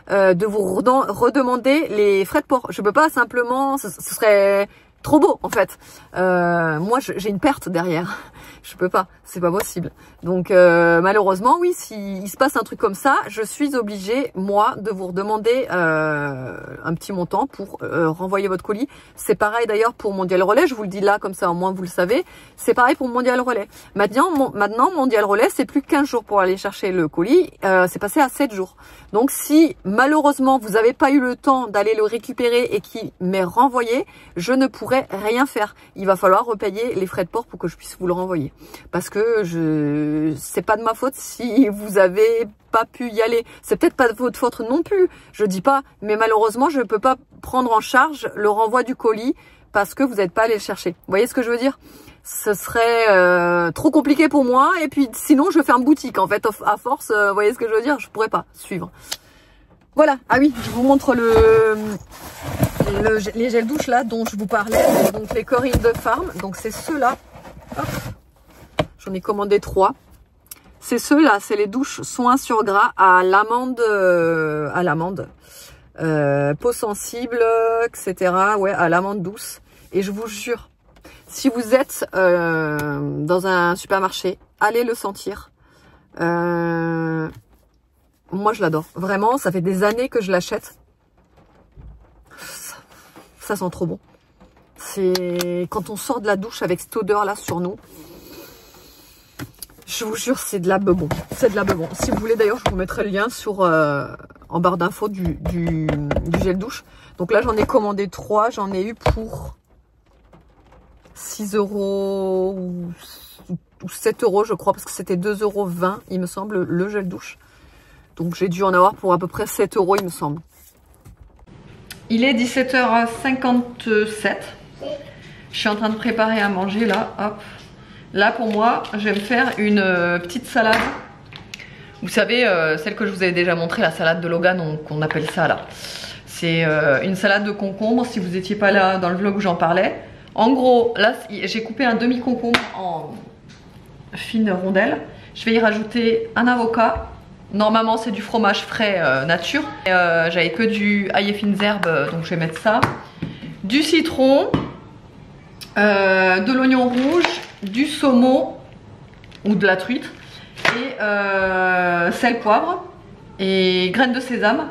de vous redemander les frais de port. Je peux pas simplement, ce serait trop beau en fait. Moi j'ai une perte derrière. Je peux pas, c'est pas possible. Donc malheureusement oui, s'il se passe un truc comme ça, je suis obligée moi de vous redemander un petit montant pour renvoyer votre colis. C'est pareil d'ailleurs pour Mondial Relais, je vous le dis là comme ça au moins vous le savez. C'est pareil pour Mondial Relais. Maintenant Mondial Relais c'est plus 15 jours pour aller chercher le colis, c'est passé à 7 jours. Donc si malheureusement vous n'avez pas eu le temps d'aller le récupérer et qu'il m'est renvoyé, je ne pourrai rien faire. Il va falloir repayer les frais de port pour que je puisse vous le renvoyer. Parce que c'est pas de ma faute si vous avez pas pu y aller. C'est peut-être pas de votre faute non plus. Je dis pas, mais malheureusement, je peux pas prendre en charge le renvoi du colis parce que vous n'êtes pas allé le chercher. Vous voyez ce que je veux dire? Ce serait trop compliqué pour moi. Et puis sinon, je ferme boutique. En fait, à force, vous voyez ce que je veux dire? Je pourrais pas suivre. Voilà. Ah oui, je vous montre les gels douche là dont je vous parlais. Donc les Corinne de Farm. Donc c'est ceux-là. J'en ai commandé 3. C'est ceux-là, c'est les douches soins sur gras à l'amande, peau sensible, etc. Ouais, à l'amande douce. Et je vous jure, si vous êtes dans un supermarché, allez le sentir. Moi, je l'adore. Vraiment, ça fait des années que je l'achète. Ça sent trop bon. C'est quand on sort de la douche avec cette odeur-là sur nous. Je vous jure, c'est de la bebon. C'est de la bebon. Si vous voulez, d'ailleurs, je vous mettrai le lien en barre d'infos du gel douche. Donc là, j'en ai commandé 3. J'en ai eu pour 6 € ou 7 €, je crois, parce que c'était 2,20 €, il me semble, le gel douche. Donc j'ai dû en avoir pour à peu près 7 €, il me semble. Il est 17h57. Je suis en train de préparer à manger là. Hop. Là pour moi, je vais me faire une petite salade. Vous savez, celle que je vous avais déjà montré, la salade de Logan, qu'on appelle ça là. C'est une salade de concombre, si vous n'étiez pas là dans le vlog où j'en parlais. En gros, là j'ai coupé un demi-concombre en fines rondelles. Je vais y rajouter un avocat. Normalement c'est du fromage frais nature. J'avais que du ail et fines herbes, donc je vais mettre ça. Du citron, de l'oignon rouge, du saumon ou de la truite et sel, poivre et graines de sésame.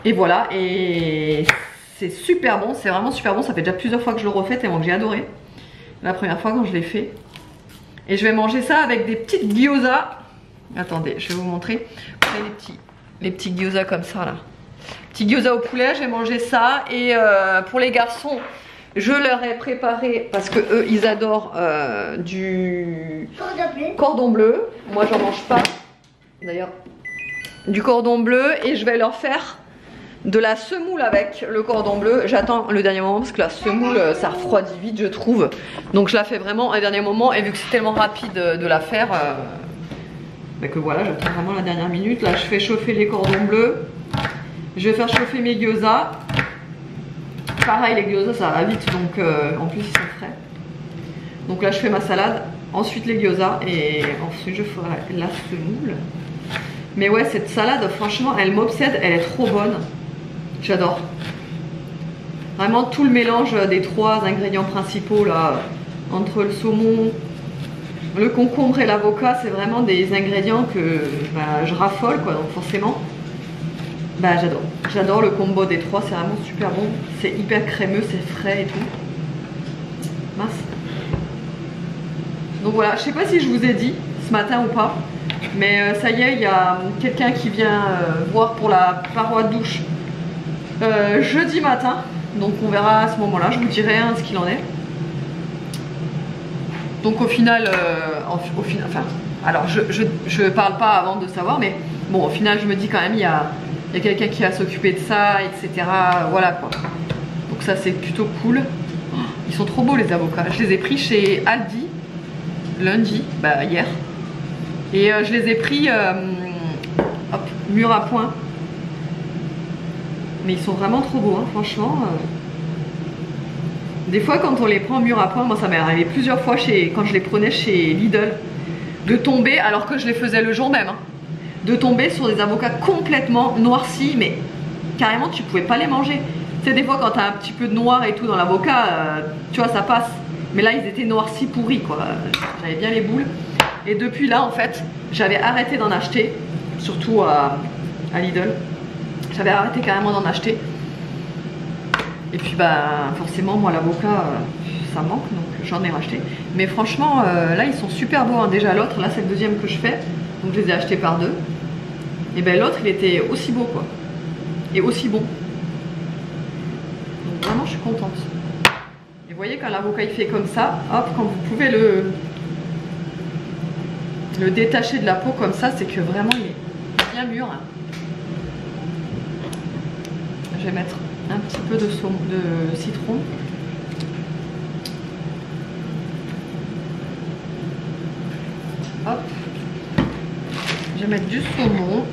Et voilà, et c'est super bon, c'est vraiment super bon. Ça fait déjà plusieurs fois que je le refais tellement que j'ai adoré la première fois quand je l'ai fait. Et je vais manger ça avec des petites gyoza. Attendez, je vais vous montrer. Vous voyez les petits gyoza comme ça là. Petits gyoza au poulet, je vais manger ça. Et pour les garçons, je leur ai préparé, parce que eux ils adorent du cordon bleu. Moi j'en mange pas d'ailleurs. Du cordon bleu, et je vais leur faire de la semoule avec le cordon bleu. J'attends le dernier moment parce que la semoule ça refroidit vite, je trouve. Donc je la fais vraiment au dernier moment, et vu que c'est tellement rapide de la faire, que voilà, j'attends vraiment la dernière minute. Là je fais chauffer les cordons bleus. Je vais faire chauffer mes gyoza. Pareil, les gyoza ça va vite, donc en plus ils sont frais. Donc là je fais ma salade, ensuite les gyoza, et ensuite je ferai la semoule. Mais ouais, cette salade franchement elle m'obsède, elle est trop bonne. J'adore. Vraiment tout le mélange des 3 ingrédients principaux là, entre le saumon, Le concombre et l'avocat, c'est vraiment des ingrédients que bah, je raffole, quoi. Donc forcément, bah, j'adore. J'adore le combo des trois, c'est vraiment super bon. C'est hyper crémeux, c'est frais et tout. Mince. Donc voilà, je sais pas si je vous ai dit ce matin ou pas, mais ça y est, il y a quelqu'un qui vient voir pour la paroi de douche jeudi matin. Donc on verra à ce moment-là, je vous dirai hein, ce qu'il en est. Donc au final, enfin, alors je parle pas avant de savoir, mais bon, au final, je me dis quand même, il y a quelqu'un qui va s'occuper de ça, etc. Voilà quoi. Donc ça, c'est plutôt cool. Oh, ils sont trop beaux les avocats. Je les ai pris chez Aldi lundi, bah hier. Et je les ai pris hop, mur à point. Mais ils sont vraiment trop beaux, hein, franchement. Des fois quand on les prend mur à point, moi ça m'est arrivé plusieurs fois quand je les prenais chez Lidl, de tomber, alors que je les faisais le jour même, hein, de tomber sur des avocats complètement noircis, mais carrément tu pouvais pas les manger. Tu sais, des fois quand t'as un petit peu de noir et tout dans l'avocat, tu vois, ça passe. Mais là ils étaient noircis pourris quoi, j'avais bien les boules. Et depuis là en fait, j'avais arrêté d'en acheter, surtout à Lidl. J'avais arrêté carrément d'en acheter. Et puis bah forcément moi l'avocat ça manque, donc j'en ai racheté. Mais franchement là ils sont super beaux hein. Déjà l'autre, là c'est le deuxième que je fais, donc je les ai achetés par deux. Et ben l'autre il était aussi beau quoi, et aussi bon. Donc vraiment je suis contente. Et vous voyez quand l'avocat il fait comme ça, hop, quand vous pouvez le détacher de la peau comme ça, c'est que vraiment il est bien mûr hein. Je vais mettre un petit peu de citron. Hop. Je vais mettre du saumon.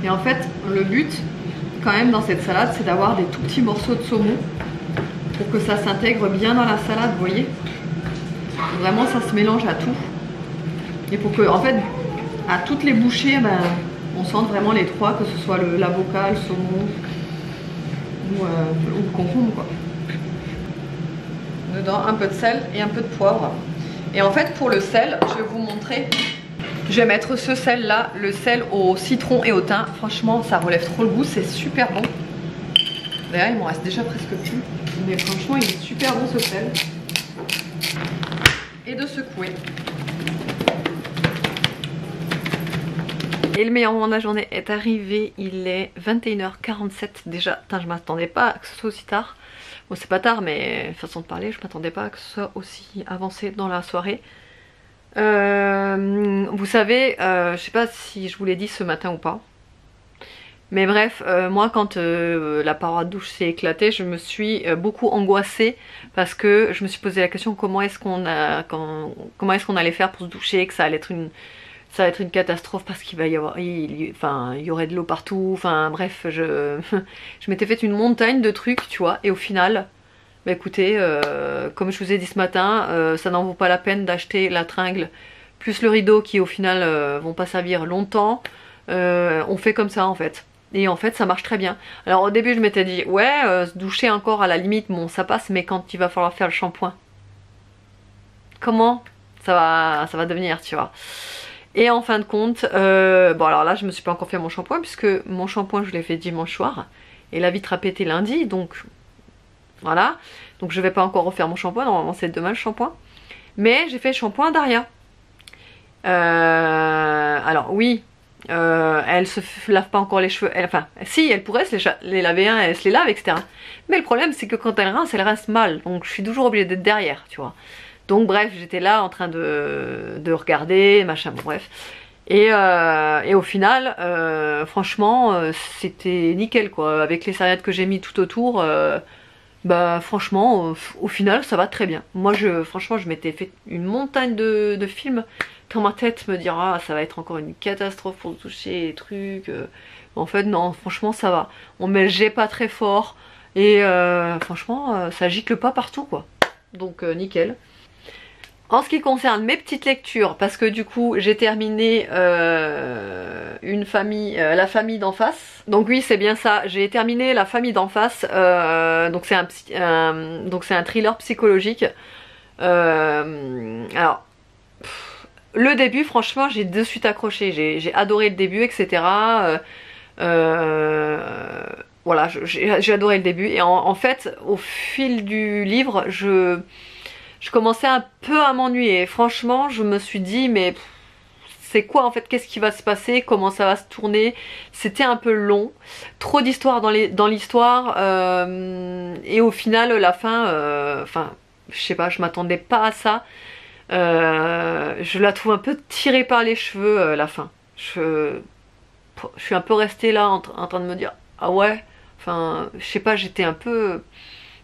Et en fait, le but, quand même, dans cette salade, c'est d'avoir des tout petits morceaux de saumon pour que ça s'intègre bien dans la salade, vous voyez. Vraiment, ça se mélange à tout. Et pour que, en fait, à toutes les bouchées, ben, on sente vraiment les trois, que ce soit l'avocat, le saumon ou le concombre, quoi. Dedans, un peu de sel et un peu de poivre. Et en fait, pour le sel, je vais vous montrer. Je vais mettre ce sel là, le sel au citron et au thym. Franchement ça relève trop le goût, c'est super bon. D'ailleurs il m'en reste déjà presque plus. Mais franchement il est super bon ce sel. Et de secouer. Et le meilleur moment de la journée est arrivé. Il est 21h47 déjà. Putain, je m'attendais pas à que ce soit aussi tard. Bon c'est pas tard mais façon de parler, je m'attendais pas à que ce soit aussi avancé dans la soirée. Vous savez, je sais pas si je vous l'ai dit ce matin ou pas, mais bref, moi quand la paroi de douche s'est éclatée, je me suis beaucoup angoissée parce que je me suis posé la question comment est-ce qu'on allait faire pour se doucher, que ça allait être une catastrophe parce qu'il va y avoir, il y aurait de l'eau partout, enfin bref, je m'étais fait une montagne de trucs, tu vois, et au final. Bah écoutez, comme je vous ai dit ce matin, ça n'en vaut pas la peine d'acheter la tringle plus le rideau qui au final vont pas servir longtemps. On fait comme ça en fait. Et en fait ça marche très bien. Alors au début je m'étais dit ouais, se doucher encore à la limite, bon ça passe, mais quand il va falloir faire le shampoing, comment ça va devenir, tu vois. Et en fin de compte, bon alors là je me suis pas encore fait mon shampoing puisque mon shampoing je l'ai fait dimanche soir et la vitre a pété lundi, donc voilà, donc je vais pas encore refaire mon shampoing, normalement c'est demain le shampoing. Mais j'ai fait le shampoing d'Aria. Alors oui, elle se lave pas encore les cheveux, enfin si, elle pourrait se les laver, hein, elle se les lave, etc. Mais le problème c'est que quand elle rince mal, donc je suis toujours obligée d'être derrière, tu vois. Donc bref, j'étais là en train de regarder, machin, bon bref. Et au final, franchement, c'était nickel quoi, avec les serviettes que j'ai mis tout autour. bah franchement au final ça va très bien. Moi franchement je m'étais fait une montagne de films dans ma tête, me dire ah ça va être encore une catastrophe pour toucher les trucs. En fait non, franchement ça va. On met le jet pas très fort et franchement ça gicle pas partout quoi. Donc nickel. En ce qui concerne mes petites lectures, parce que du coup j'ai terminé la famille d'en face. Donc oui c'est bien ça, j'ai terminé La famille d'en face. Donc c'est un thriller psychologique. Alors le début franchement j'ai de suite accroché, j'ai adoré le début etc. Voilà j'ai adoré le début et en fait au fil du livre je commençais un peu à m'ennuyer. Franchement, je me suis dit, mais c'est quoi en fait? Qu'est-ce qui va se passer? Comment ça va se tourner? C'était un peu long. Trop d'histoires dans l'histoire. Et au final, la fin, enfin, je sais pas, je m'attendais pas à ça. Je la trouve un peu tirée par les cheveux, la fin. Je suis un peu restée là en train de me dire, ah ouais? Enfin, je sais pas, j'étais un peu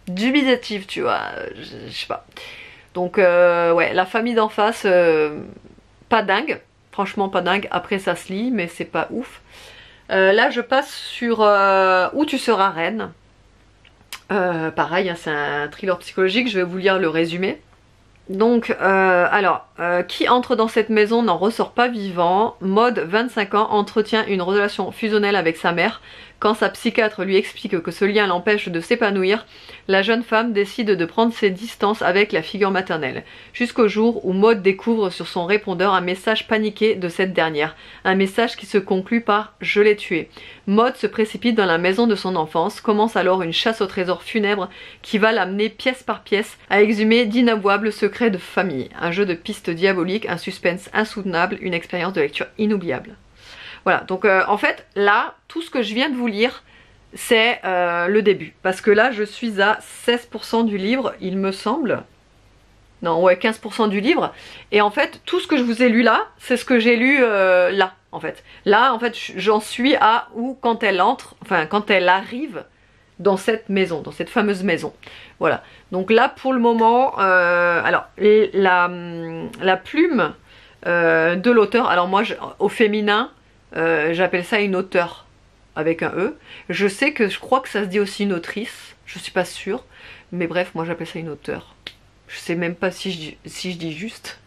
dubitative, tu vois. Je sais pas. Donc ouais, La famille d'en face, pas dingue, franchement pas dingue, après ça se lit mais c'est pas ouf. Là je passe sur Où tu seras reine. Pareil, hein, c'est un thriller psychologique, je vais vous lire le résumé. Donc qui entre dans cette maison n'en ressort pas vivant. Maud, 25 ans, entretient une relation fusionnelle avec sa mère. Quand sa psychiatre lui explique que ce lien l'empêche de s'épanouir, la jeune femme décide de prendre ses distances avec la figure maternelle. Jusqu'au jour où Maud découvre sur son répondeur un message paniqué de cette dernière. Un message qui se conclut par « Je l'ai tué ». Maud se précipite dans la maison de son enfance, commence alors une chasse au trésor funèbre qui va l'amener pièce par pièce à exhumer d'inavouables secrets de famille. Un jeu de pistes diaboliques, un suspense insoutenable, une expérience de lecture inoubliable. Voilà, donc en fait là, tout ce que je viens de vous lire, c'est le début. Parce que là, je suis à 16% du livre, il me semble. Non, ouais, 15% du livre. Et en fait, tout ce que je vous ai lu là, c'est ce que j'ai lu là, en fait. Là, en fait, j'en suis à où quand elle entre, enfin, quand elle arrive dans cette maison, dans cette fameuse maison. Voilà. Donc là, pour le moment, alors, la plume de l'auteur, alors moi, au féminin, j'appelle ça une auteure avec un E. Je sais que je crois que ça se dit aussi une autrice, je suis pas sûre, mais bref, moi j'appelle ça une auteure. Je sais même pas si je dis juste.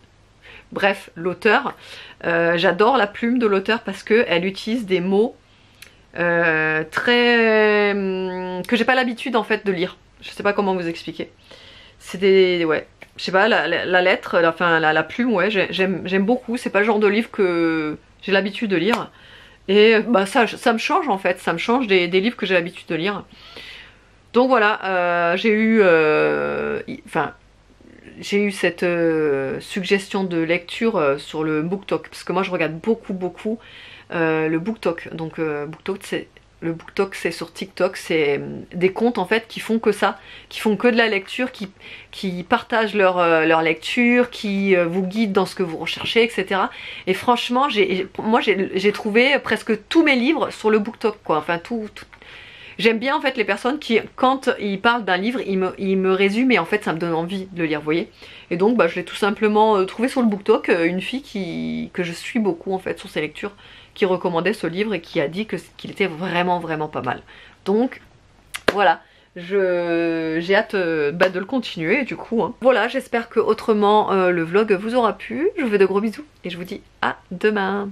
Bref, l'auteur, j'adore la plume de l'auteur parce qu'elle utilise des mots très que j'ai pas l'habitude en fait de lire. Je sais pas comment vous expliquer. C'est des ouais, je sais pas, la lettre, la plume, ouais, j'aime beaucoup. C'est pas le genre de livre que j'ai l'habitude de lire. Et bah ça me change en fait, ça me change des livres que j'ai l'habitude de lire. Donc voilà, j'ai eu cette suggestion de lecture sur le BookTok. Parce que moi je regarde beaucoup le BookTok. Donc le BookTok c'est sur TikTok, c'est des comptes en fait qui font que ça, qui font que de la lecture, qui partagent leur lecture, qui vous guident dans ce que vous recherchez, etc. Et franchement, moi j'ai trouvé presque tous mes livres sur le BookTok, quoi. Enfin tout. J'aime bien en fait les personnes qui, quand ils parlent d'un livre, ils me résument et en fait ça me donne envie de le lire, vous voyez. Et donc bah, je l'ai tout simplement trouvé sur le BookTok, une fille que je suis beaucoup en fait sur ses lectures, qui recommandait ce livre et qui a dit qu'il était vraiment pas mal. Donc voilà, j'ai hâte de le continuer du coup. Hein. Voilà, j'espère que autrement le vlog vous aura plu. Je vous fais de gros bisous et je vous dis à demain.